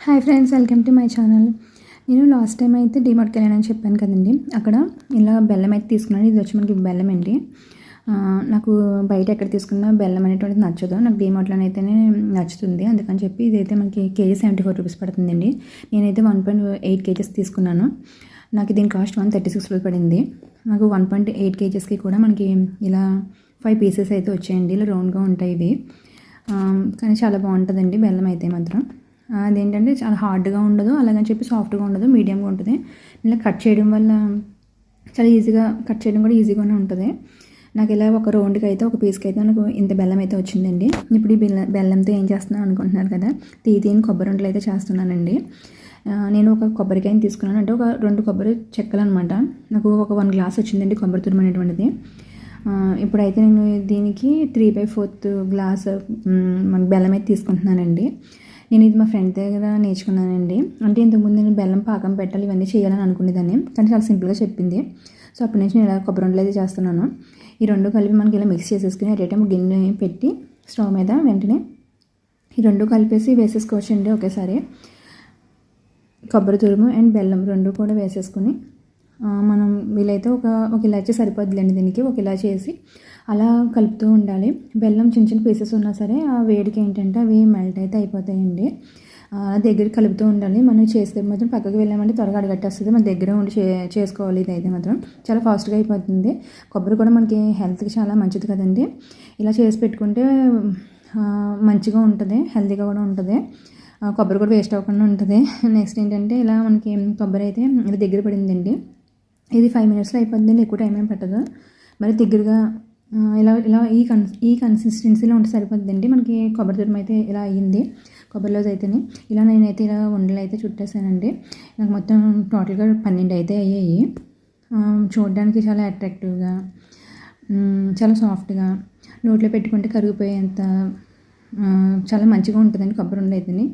Hi friends, welcome to my channel. నేను last time అయితే డీమార్ట్కి వెళ్ళానని చెప్పాను కదండి. అక్కడ ఇలా బెల్లం అయితే తీసుకున్నాను. ఇది వచ్చి మనకి బెల్లం అండి. నాకు బయట ఎక్కడ తీసుకున్నా బెల్లం అనేటువంటిది నచ్చదు. నాకు డీమార్ట్లోనైతేనే నచ్చుతుంది. అందుకని చెప్పి ఇదైతే మనకి కేజీ 74 రూపీస్ పడుతుందండి. నేనైతే 1.8 కేజెస్ తీసుకున్నాను. నాకు దీని కాస్ట్ 136 రూపీస్ పడింది. నాకు 1.8 కేజెస్కి కూడా మనకి ఇలా 5 పీసెస్ అయితే వచ్చాయండి. ఇలా రౌండ్గా ఉంటాయి ఇవి. కానీ చాలా బాగుంటుందండి బెల్లం అయితే మాత్రం. అదేంటంటే చాలా హార్డ్గా ఉండదు, అలాగని చెప్పి సాఫ్ట్గా ఉండదు, మీడియంగా ఉంటుంది. ఇలా కట్ చేయడం వల్ల చాలా ఈజీగా కట్ చేయడం కూడా ఈజీగానే ఉంటుంది. నాకు ఇలా ఒక రౌండ్కి అయితే ఒక పీస్కి అయితే నాకు ఇంత బెల్లం అయితే వచ్చిందండి. ఇప్పుడు ఈ బెల్లంతో ఏం చేస్తున్నాను అనుకుంటున్నారు కదా, తీయని కొబ్బరి ఉండలు అయితే చేస్తున్నానండి. నేను ఒక కొబ్బరికాయని తీసుకున్నాను, అంటే ఒక 2 కొబ్బరి చెక్కలు అనమాట. నాకు ఒక 1 గ్లాస్ వచ్చిందండి కొబ్బరి తురుము అనేటువంటిది. ఇప్పుడైతే నేను దీనికి 3/4 గ్లాస్ మన బెల్లం అయితే తీసుకుంటున్నానండి. నేను ఇది మా ఫ్రెండ్ దగ్గర నేర్చుకున్నానండి. అంటే ఇంతకుముందు నేను బెల్లం పాకం పెట్టాలి ఇవన్నీ చేయాలని అనుకునేదాన్ని, కానీ చాలా సింపుల్గా చెప్పింది. సో అప్పటి నుంచి నేను ఇలా కొబ్బరి ఉండలు అయితే చేస్తున్నాను. ఈ 2 కలిపి మనకి ఇలా మిక్స్ చేసేసుకుని అట్ ఏ టైం గిన్నె పెట్టి స్టవ్ మీద వెంటనే ఈ 2 కలిపేసి వేసేసుకోవచ్చండి ఒకేసారి. కొబ్బరి తురుము అండ్ బెల్లం 2 కూడా వేసేసుకుని మనం వీలైతే ఒక ఇలాచీ సరిపోద్దులేండి దీనికి. ఒక ఇలాచీ వేసి అలా కలుపుతూ ఉండాలి. బెల్లం చిన్న చిన్న పీసెస్ ఉన్నా సరే ఆ వేడికి ఏంటంటే అవి మెల్ట్ అయితే అయిపోతాయండి. దగ్గర కలుపుతూ ఉండాలి. మనం చేస్తే మాత్రం పక్కకి వెళ్ళామంటే త్వరగా అడగట్టేస్తుంది. మన దగ్గర ఉండి చేసుకోవాలి. ఇది అయితే మాత్రం చాలా ఫాస్ట్గా అయిపోతుంది. కొబ్బరి కూడా మనకి హెల్త్కి చాలా మంచిది కదండి. ఇలా చేసి పెట్టుకుంటే మంచిగా ఉంటుంది, హెల్తీగా కూడా ఉంటుంది. కొబ్బరి కూడా వేస్ట్ అవ్వకుండా ఉంటుంది. నెక్స్ట్ ఏంటంటే ఇలా మనకి కొబ్బరి అయితే ఇది దగ్గర పడిందండి. ఇది 5 మినిట్స్లో అయిపోతుందండి, ఎక్కువ టైం ఏం పట్టదు. మరి దగ్గరగా ఇలా ఇలా ఈ కన్సిస్టెన్సీలో ఉంటే సరిపోతుందండి. మనకి కొబ్బరి తురుము అయితే ఇలా అయ్యింది. కొబ్బరిలోది అయితేనే ఇలా నేనైతే ఇలా ఉండలు అయితే చుట్టేసానండి. నాకు మొత్తం టోటల్గా 12 అయితే అయ్యాయి. చూడడానికి చాలా అట్రాక్టివ్గా, చాలా సాఫ్ట్గా, నోట్లో పెట్టుకుంటే కరిగిపోయేంత చాలా మంచిగా ఉంటుందండి కొబ్బరి ఉండ అయితేనే.